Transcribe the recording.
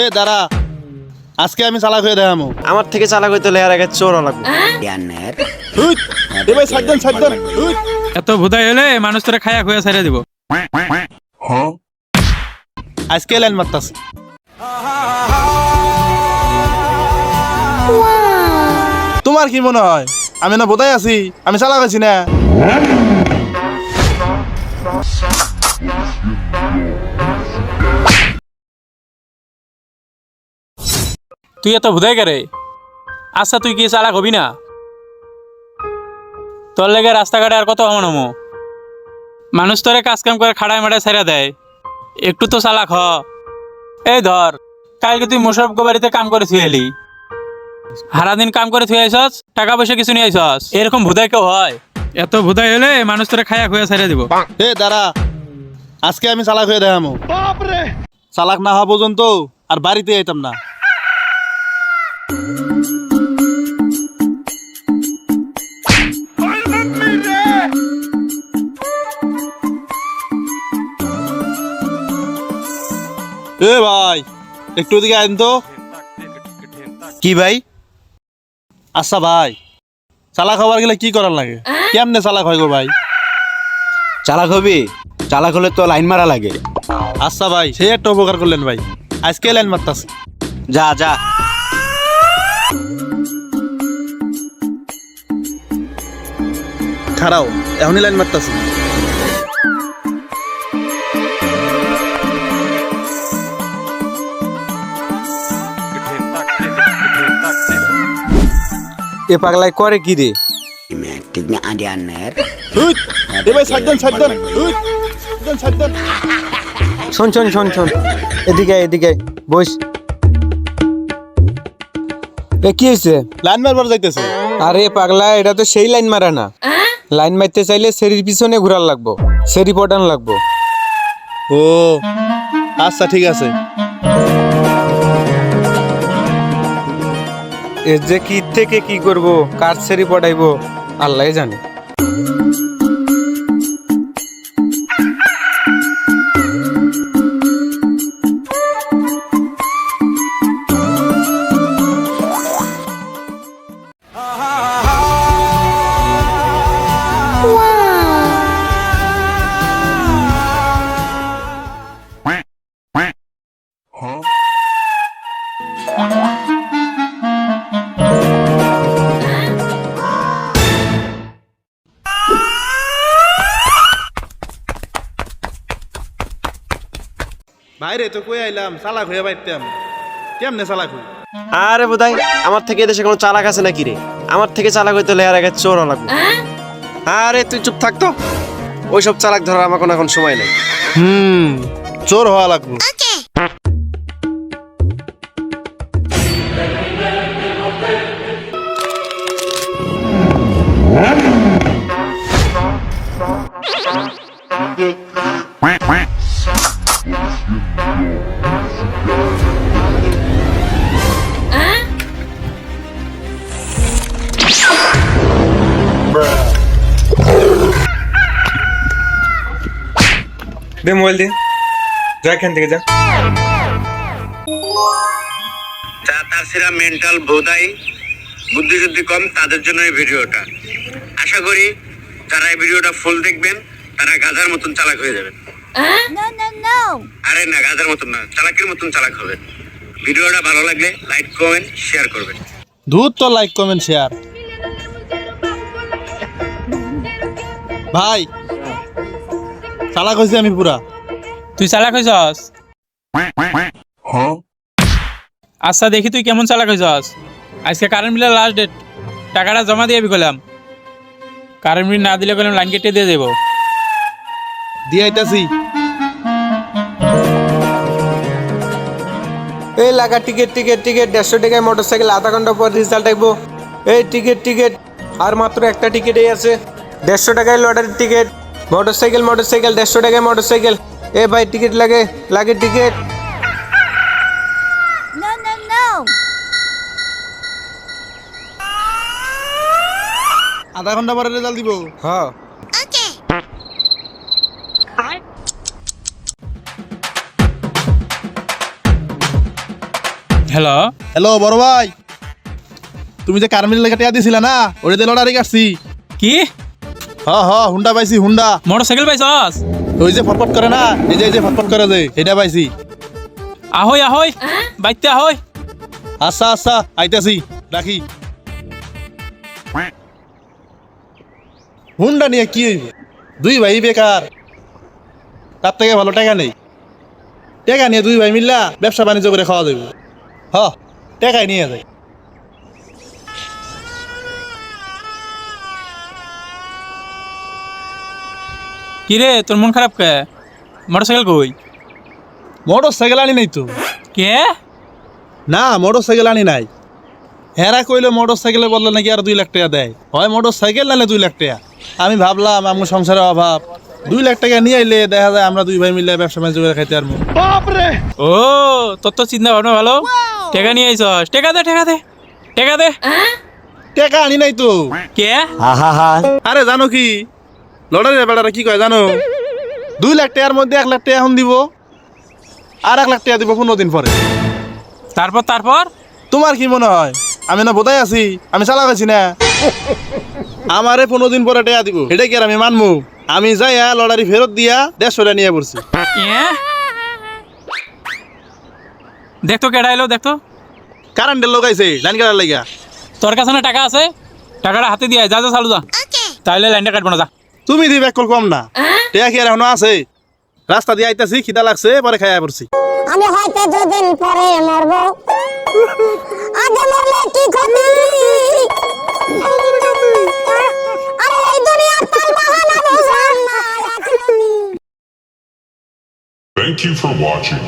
এ দাঁড়া, আজকে আমি চালাক হয়ে দেখামু। আমার থেকে চালাক হইতে হলে এর আগে চোর লাগবে। হুইট, এ ভাই সাইডন সাইডন। হুইট, এত ভুদাই হলে মানুষ তোরা খায়া খুয়া ছেড়ে দিব। আজকে লাইন মারতাছি। তোমার কি মনে হয় আমি না বোধাই আছি? আমি চালাক আছি না? তুই এত ভুদাই করে? আচ্ছা তুই কি চালাক হবি না? তোর লেগে রাস্তাঘাটে আর কত হমনমো মানুষ তোরে কাজ কাম করে খাড়ায় মাড়ায় ছেড়ে দেয়, একটু তো চালাক হ। এই ধর, কালকে তুই মোশারফ বাড়িতে কাম করে থুয়ে এলি, সারাদিন কাম করে থুয়ে আইসস, টাকা পয়সা কিছু নিয়ে আইসস। এরকম ভুদাই কেউ হয়? এত ভুদাই হলে মানুষ তোরে খায়া খুয়া ছেড়ে দিব। এ দাঁড়া, আজকে আমি চালাক হয়ে দেখামু। চালাক না হওয়া পর্যন্ত আর বাড়িতে আইতাম না। এ ভাই, একটু ওদিকে আইন তো। কি ভাই? আচ্ছা ভাই, চালাক হবার গেলে কি করার লাগে? কেমনে চালাক হয় গো ভাই? চালাক হবি? চালাক হলে তো লাইন মারা লাগে। আচ্ছা ভাই, সেই একটা উপকার করলেন ভাই, আজকে লাইন মারতাছি। যা যা। খাড়াও, এখনই লাইন মারতাছি। এ পাগলাই করে কি রে? হুইট, এ ভাই সাইডন সাইডন। হুইট, সাইডন সাইডন। শোন শোন শোন শোন, এদিকে এদিকে বস। এ কি হয়েছে? লাইন মারবার যাইতেছে। আরে পাগলা, এটা তো সেই লাইন মারা না। লাইন মারতে চাইলে সেরির পিছনে ঘুরার লাগবো, সেরি পটান লাগবো। ও আচ্ছা ঠিক আছে। এর যে কি থেকে কি করব, কার সেরি পটাইবো আল্লাহ জানে। বাইরে তো কই আইলাম, চালাক হয়ে বাইতাম। কেমনে চালাক হই? আরে বোধাই, আমার থেকে এদেশে কোনো চালাক আছে নাকি রে? আমার থেকে চালাক হইতে হলে এর আগে চোর লাগবে। আরে তুই চুপ থাকতো, ওইসব চালাক ধরার আমার কোনো এখন সময় নেই। চোর হওয়া লাগবো। দে মোবাইল দে, যা এখান থেকে যা। তার সেরা মেন্টাল বোধাই বুদ্ধিশুদ্ধি কম তাদের জন্য এই ভিডিওটা। আশা করি যারা এই ভিডিওটা ফুল দেখবেন তারা গাধার মতন চালাক হয়ে যাবেন। আরে না, গাধার মতন না, চালাকের মতন চালাক হবেন। ভিডিওটা ভালো লাগলে লাইক কমেন্ট শেয়ার করবেন। ধুর তো লাইক কমেন্ট শেয়ার। ভাই চালাক হয়েছি আমি পুরা। তুই চালাক হইছস? আচ্ছা দেখি তুই কেমন চালাক হইছস। আজকে কারেন্ট বিলের লাস্ট ডেট, টাকাটা জমা দিয়ে কইলাম। কারেন্ট বিল না দিলে কইলাম লাইন কেটে দিয়ে দেবো। দিয়ে আইতাছি। এই লাগা টিকিট টিকিট টিকিট, 150 টাকায় মোটরসাইকেল, আধা ঘন্টা পর রেজাল্ট আইবো। এই টিকিট টিকিট, আর মাত্র একটা টিকিটই আছে। 150 টাকায় লটারির টিকিট, মোটরসাইকেল মোটরসাইকেল, 150 টাকায় মোটরসাইকেল। এ ভাই টিকিট লাগে, লাগে টিকিট। আধা ঘন্টা পরে রেজাল্ট দিব। হ্যাঁ হ্যালো হ্যালো বড় ভাই, তুমি যে কারমিল লেগে টিয়া দিছিলা না, ওটা দিয়ে লটারি কাটছি। কি হুন্ডা পাইছি, হুন্ডা। মোটরসাইকেল পাইছস? ওই যে ফটফট করে না, এই যে ফটফট করে যে, এটা পাইছি। আহই আহই, বাইতে আহই। আচ্ছা আচ্ছা, আইতাছি, রাখি। হুন্ডা নিয়ে কি হইব? দুই ভাই বেকার, তার থেকে ভালো টাকা নেই। টাকা নিয়ে দুই ভাই মিললা ব্যবসা বাণিজ্য করে খাওয়া যাবে। টাকাই নিয়ে যায়। কি রে, তোর মন খারাপ কে? মোটরসাইকেল কই? মোটর সাইকেল আনি নাই তো। কে? না, মোটর সাইকেল আনি নাই। হেরা কইলো মোটর সাইকেলের বদলে নাকি আর 2 লাখ টাকা দেয়। হয় মোটর সাইকেল নাহলে 2 লাখ টাকা। আমি ভাবলাম আমার সংসারের অভাব, 2 লাখ টাকা নিয়ে আইলে দেখা যায় আমরা দুই ভাই মিলে ব্যবসা বাণিজ্য করে খাইতে পারবো। ও, তোর তো চিন্তা ভাবনা ভালো। টাকা নিয়ে আইছস? টাকা দে, টাকা দে, টাকা দে। টাকা আনি নাই তো। কে? আরে জানো কি, লটারির বেড়ারা কি কয় জানো? 2 লাখ টাকার মধ্যে 1 লাখ টাকা এখন দিব, আর 1 লাখ টাকা দিব 15 দিন পরে। তারপর তারপর তোমার কি মনে হয় আমি না বোধাই আছি? আমি চালাক আছি না? আমারে 15 দিন পরে টাকা দিব, এটা কি আর আমি মানবো? আমি যাইয়া লটারি ফেরত দিয়া 150 টাকা নিয়ে পড়ছি। দেখতো কেডা এলো, দেখতো। কারেন্টের লোক আইছে লাইন কাটার লাগিয়া। তোর কাছে না টাকা আছে? টাকাটা হাতে দিয়ে আয়, যা যা চালু যা। তাইলে লাইনটা কাটবো না, যা। তুমি দিবে এক কল কম না, টাকা কি আর এখনো আছে? রাস্তা দিয়ে আইতাছি, খিদা লাগছে, পরে খাইয়া পড়ছি। আমি হয়তো দুদিন পরে মরব, আগে মরলে কি ক্ষতি? আরে এই দুনিয়ার তালবাহানা বুঝান না। Thank you for watching.